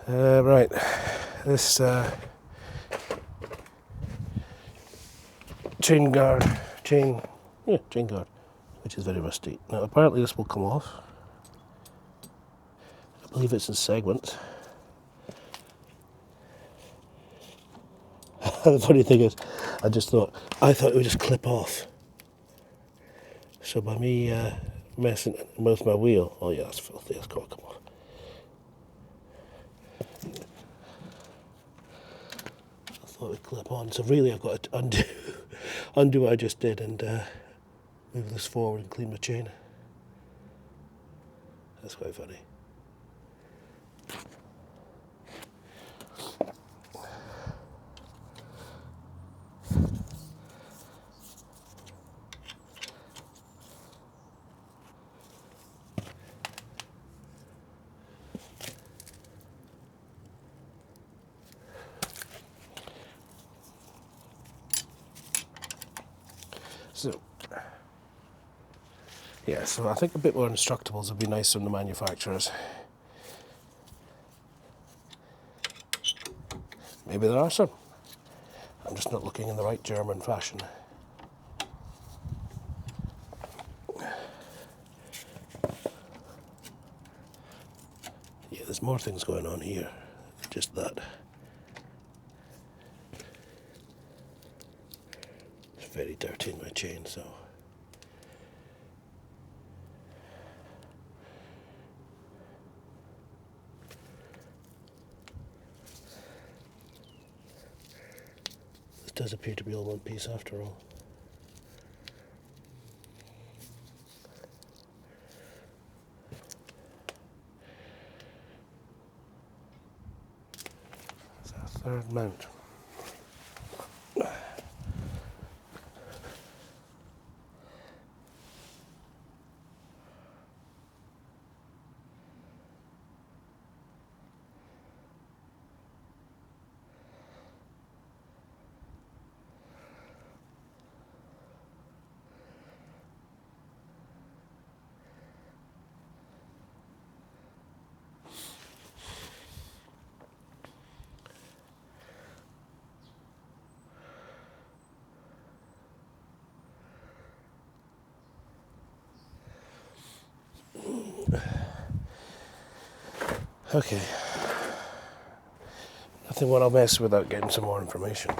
Right, this chain guard, chain guard, which is very rusty. Now apparently this will come off. I believe it's in segments. The funny thing is, I thought it would just clip off. So by me messing with my wheel, oh yeah, that's filthy, that's got to come off. I thought it would clip on, so really I've got to undo what I just did and move this forward and clean my chain. That's quite funny. So, yeah, so I think a bit more instructables would be nice from the manufacturers. Maybe there are some. I'm just not looking in the right German fashion. Yeah, there's more things going on here, just that. It's very dirty in my chain, so. This does appear to be all one piece after all. It's our third mount. Okay. Nothing what I'll mess without getting some more information.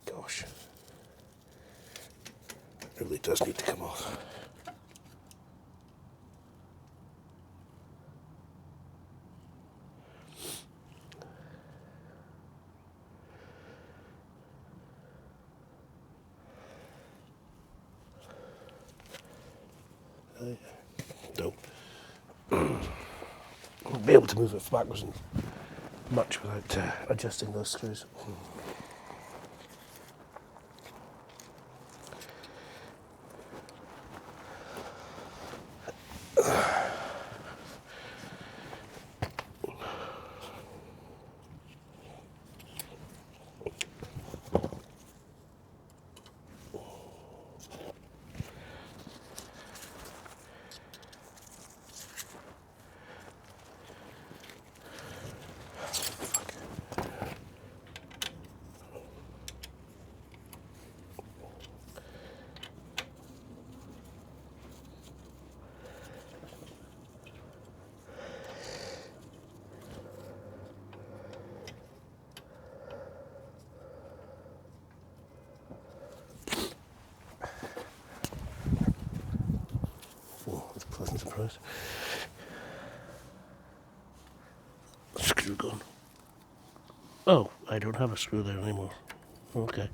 Gosh, it really does need to come off. Don't be able to move it backwards and much without adjusting those screws. Pleasant surprise. Screw gone. Oh, I don't have a screw there anymore. Okay.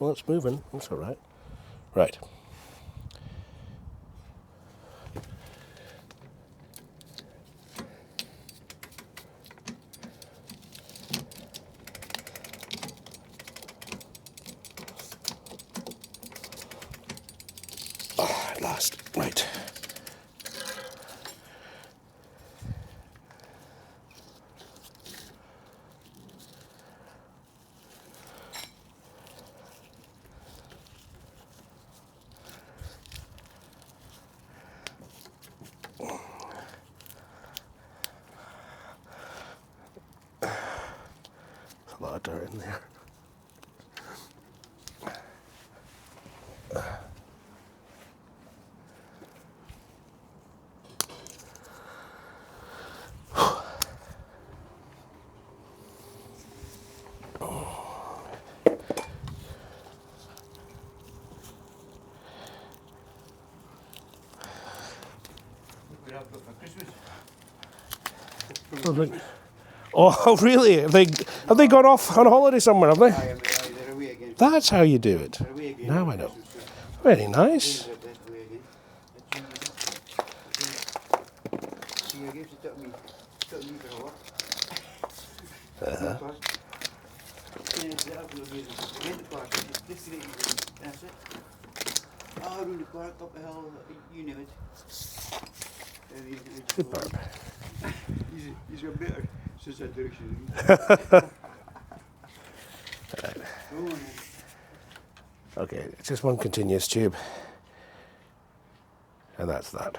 Well, it's moving. That's all right. Right. Ah, at last. Right. A lot of dirt in there. Oh, really? Have they gone off on holiday somewhere, have they? They're away again. That's how you do it. They're away again. Now I know. Very nice. They're away again. See, I guess it took me for a while. That's it. Oh, around the park, up the hill, you knew it. Superb. He's got better since that direction. Okay, it's just one continuous tube. And that's that.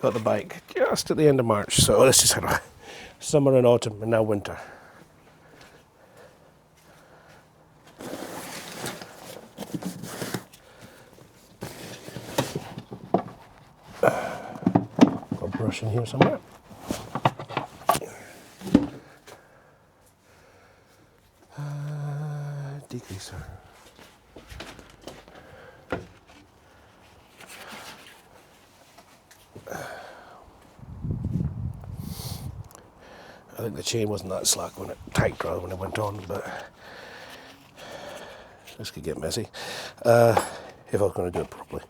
Got the bike just at the end of March, so this is summer and autumn and now winter. Got a brush in here somewhere. Degreaser. I think the chain wasn't that slack when it tight rather when it went on, but this could get messy if I was going to do it properly.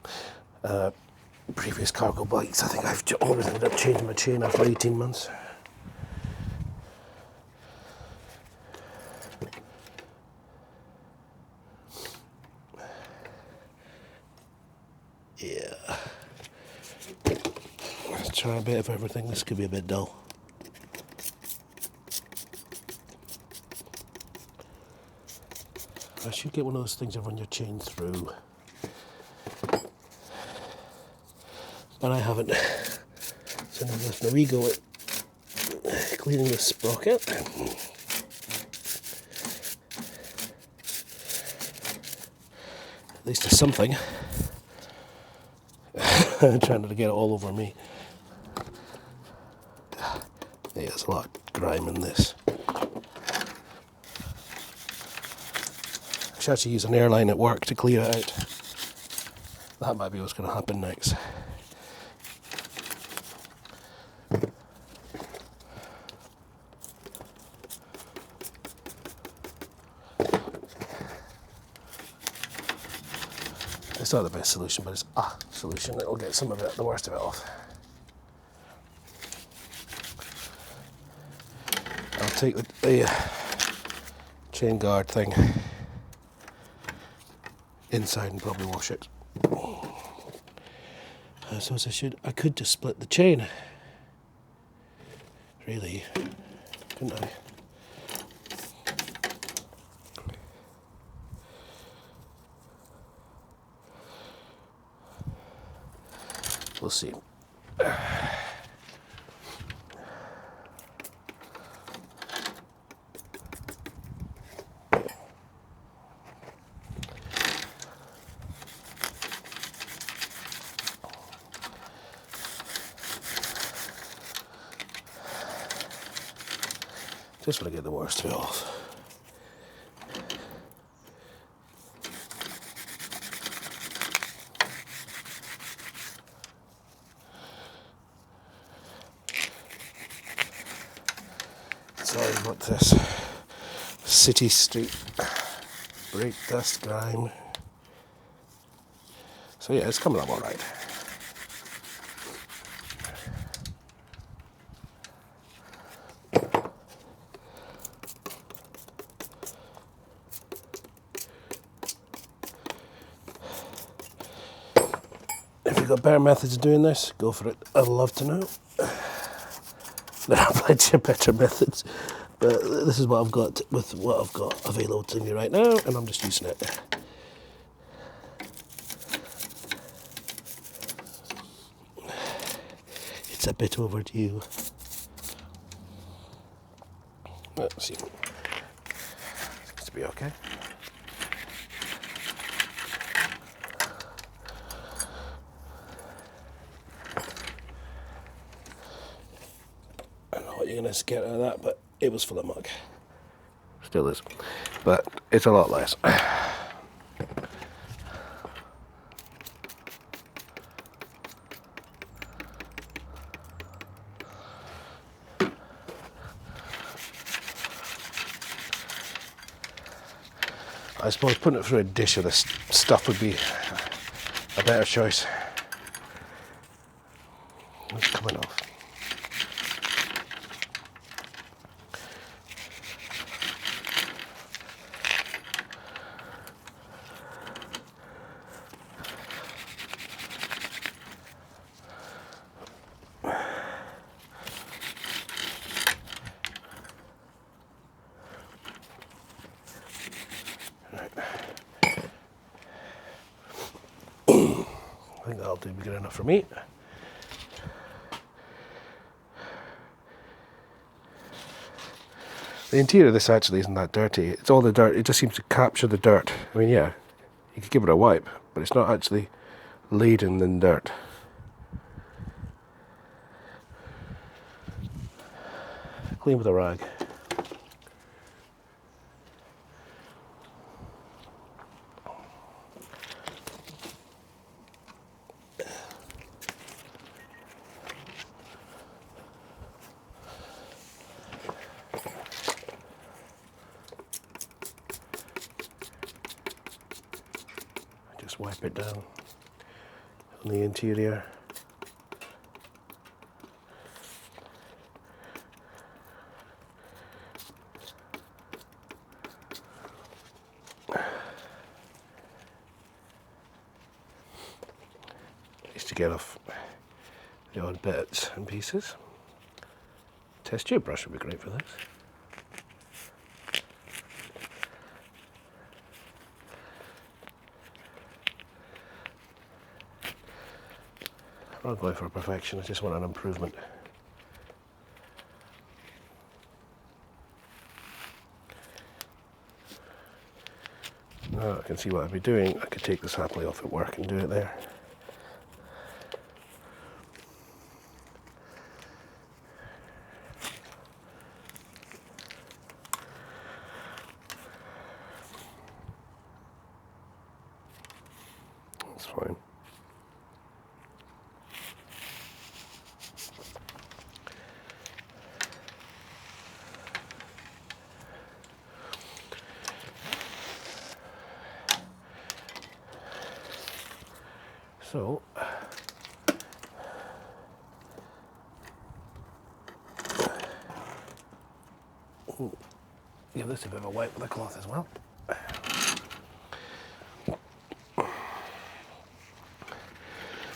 Previous cargo bikes, I think I've always ended up changing my chain after 18 months. Yeah. Let's try a bit of everything. This could be a bit dull. I should get one of those things that run your chain through. But I haven't. So now there's no ego at cleaning the sprocket. At least there's something. I'm trying to get it all over me. Yeah, there's a lot of grime in this. I should actually use an airline at work to clear it out. That might be what's going to happen next. It's not the best solution, but it's a solution that will get some of it, the worst of it off. I'll take the chain guard thing inside and probably wash it. I suppose I could just split the chain. Really, couldn't I? We'll see. Just want to get the worst of it off. Sorry about this. City street. Brake dust, grime. So yeah, it's coming up all right. If you've got better methods of doing this, go for it. I'd love to know. There are plenty of better methods, but this is what I've got with what I've got available to me right now, and I'm just using it. It's a bit overdue. Let's see. Seems to be okay. I don't know what you're going to get out of that, but it was full of muck. Still is. But it's a lot less. I suppose putting it through a dish of this stuff would be a better choice. It's coming off. I think that'll do be good enough for me. The interior of this actually isn't that dirty. It's all the dirt. It just seems to capture the dirt. I mean, yeah, you could give it a wipe, but it's not actually laden in dirt. Clean with a rag. Just wipe it down on the interior. Just to get off the odd bits and pieces. Test tube brush would be great for this. I'm not going for perfection, I just want an improvement. Now I can see what I'd be doing. I could take this happily off at work and do it there. That's fine. So, give this a bit of a wipe with a cloth as well.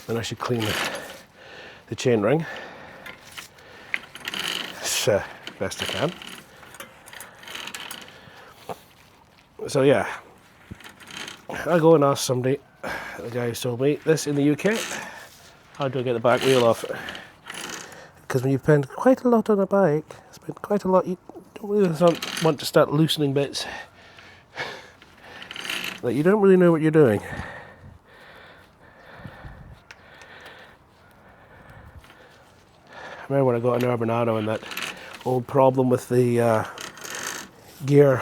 Then I should clean the chain ring as best I can. So yeah, I go and ask somebody, the guy who sold me this in the UK, how do I get the back wheel off? Because when you spend quite a lot on a bike, spend quite a lot, you don't really want to start loosening bits that you don't really know what you're doing. I remember when I got an Urbanado and that old problem with the gear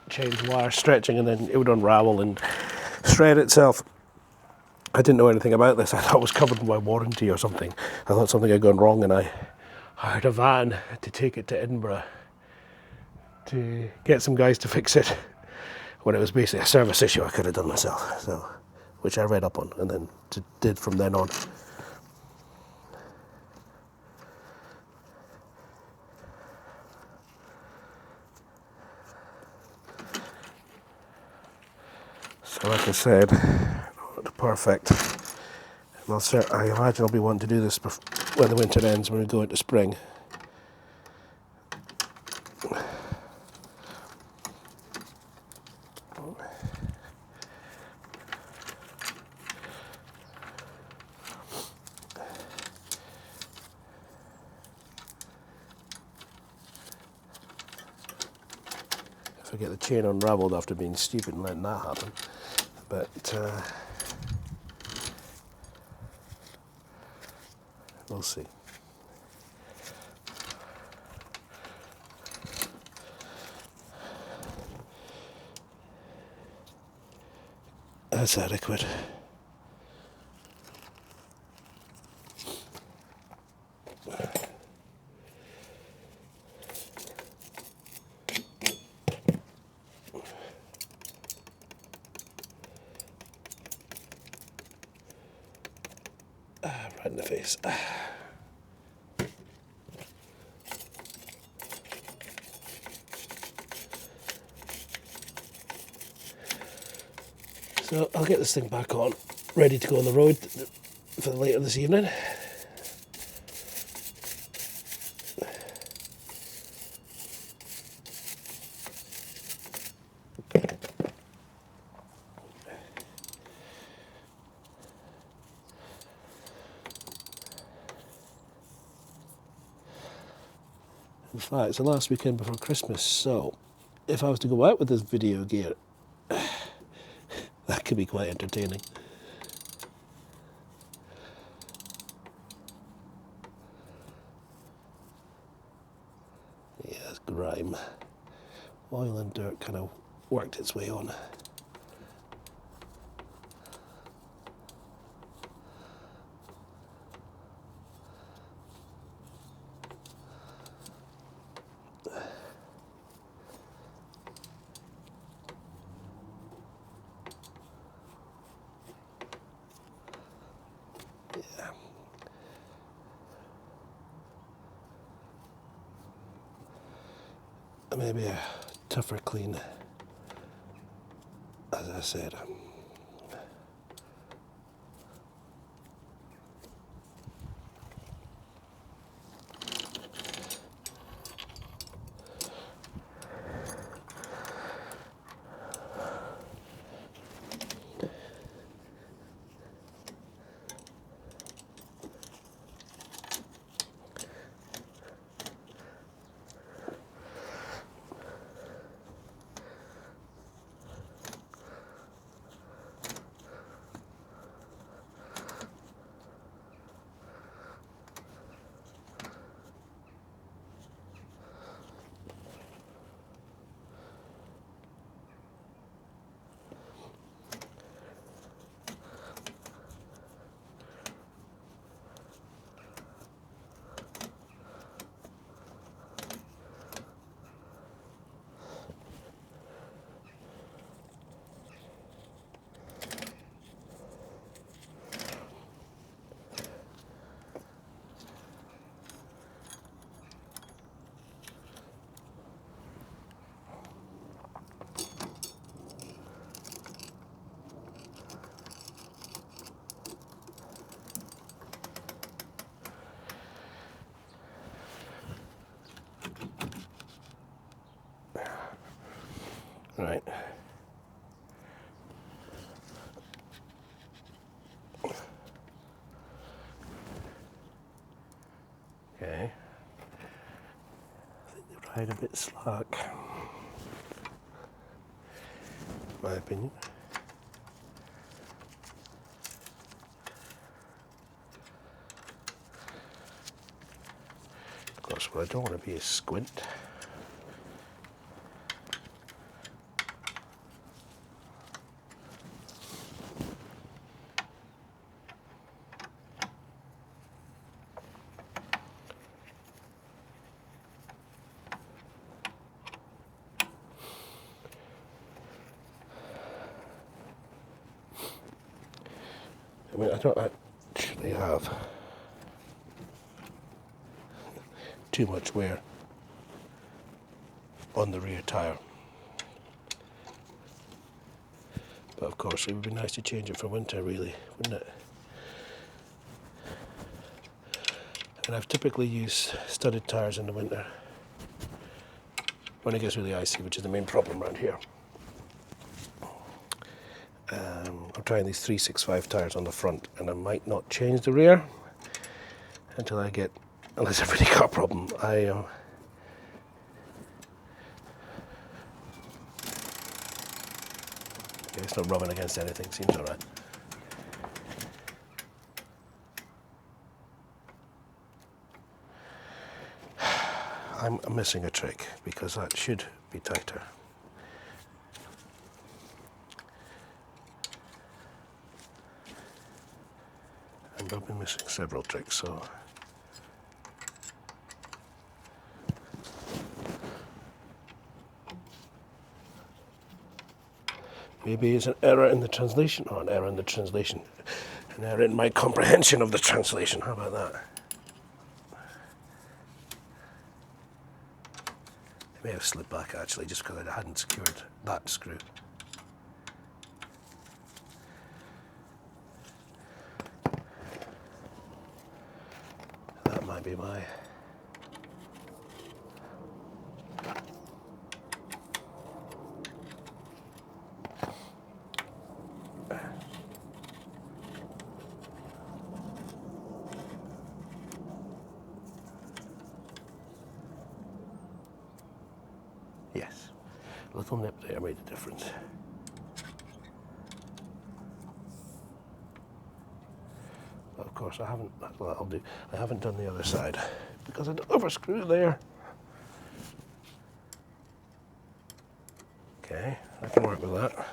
change wire stretching, and then it would unravel and shred itself. I didn't know anything about this. I thought it was covered by warranty or something. I thought something had gone wrong and I hired a van to take it to Edinburgh to get some guys to fix it when it was basically a service issue I could have done myself, so which I read up on and then did from then on. So like I said, not perfect. And I imagine I'll be wanting to do this when the winter ends, when we go into spring. If I get the chain unravelled after being stupid and letting that happen. But we'll see. That's adequate. Right in the face. So I'll get this thing back on, ready to go on the road for later this evening. In fact, it's the last weekend before Christmas, so if I was to go out with this video gear, that could be quite entertaining. Yeah, it's grime. Oil and dirt kind of worked its way on. Maybe a tougher clean, as I said. Right. Okay. I think they ride a bit slack, in my opinion. Of course, what I don't want to be is squint. I mean, I don't actually have too much wear on the rear tyre. But of course it would be nice to change it for winter really, wouldn't it? And I've typically used studded tyres in the winter when it gets really icy, which is the main problem around here. I'm trying these 365 tyres on the front, and I might not change the rear until I get, unless I've really got a problem. It's not rubbing against anything, seems alright. I'm missing a trick because that should be tighter. And I've been missing several tricks, so maybe it's an error in the translation, or an error in the translation, an error in my comprehension of the translation. How about that? It may have slipped back actually, just because I hadn't secured that screw. That might be my... Yes, a little nip there made a difference. But of course I haven't, that's what I'll do, I haven't done the other side because I don't have a screw there. Okay, I can work with that.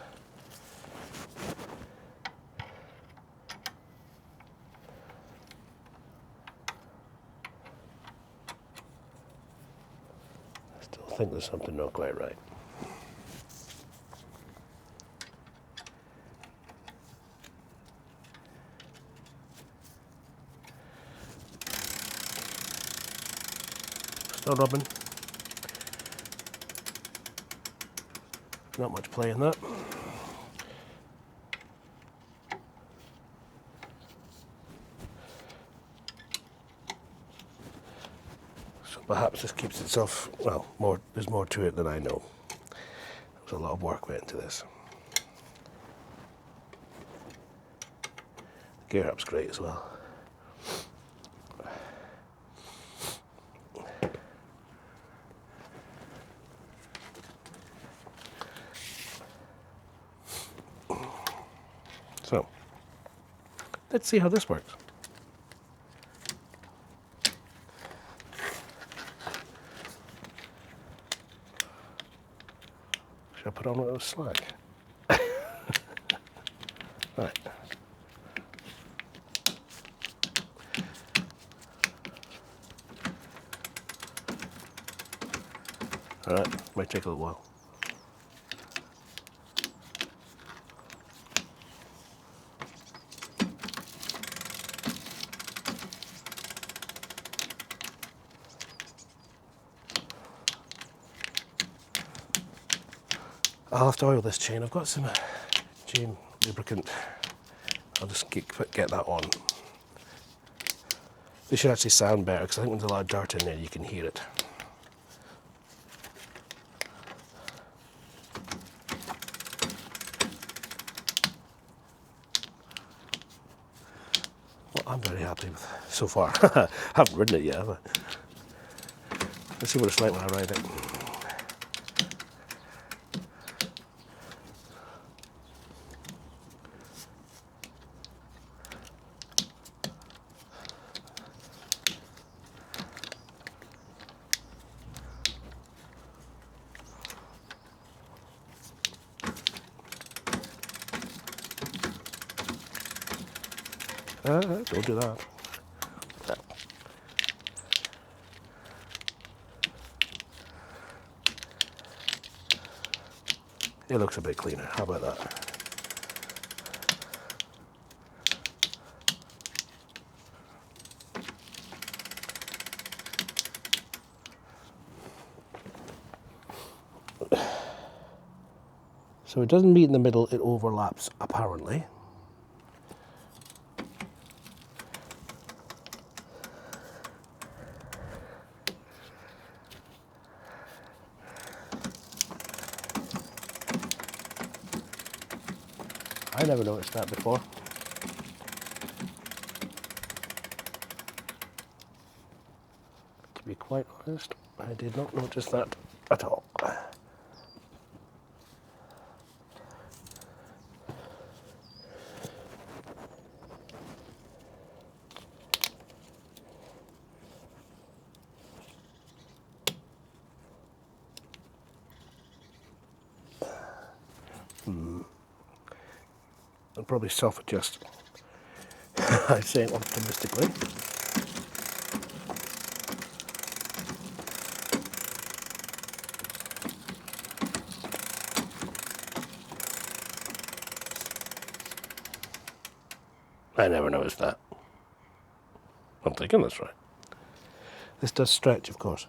I still think there's something not quite right. Still rubbing. Not much play in that. So perhaps this keeps itself, well, there's more to it than I know. There's a lot of work went into this. Gear up's great as well. So, let's see how this works. Should I put on one of those slack? Right. Alright, might take a little while. I'll have to oil this chain. I've got some chain lubricant. I'll just get that on. This should actually sound better because I think there's a lot of dirt in there, you can hear it. Well, I'm very happy with so far. I haven't ridden it yet, have I? Let's see what it's like when I ride it. Don't do that. It looks a bit cleaner. How about that? So it doesn't meet in the middle, it overlaps apparently. I never noticed that before. To be quite honest, I did not notice that at all. I'll probably self-adjust. I say it optimistically. I never noticed that. I'm thinking that's right. This does stretch, of course.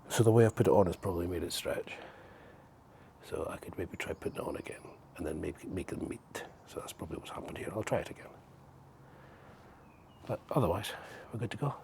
So the way I've put it on has probably made it stretch. So I could maybe try putting it on again and then maybe make them meet. So that's probably what's happened here. I'll try it again. But otherwise, we're good to go.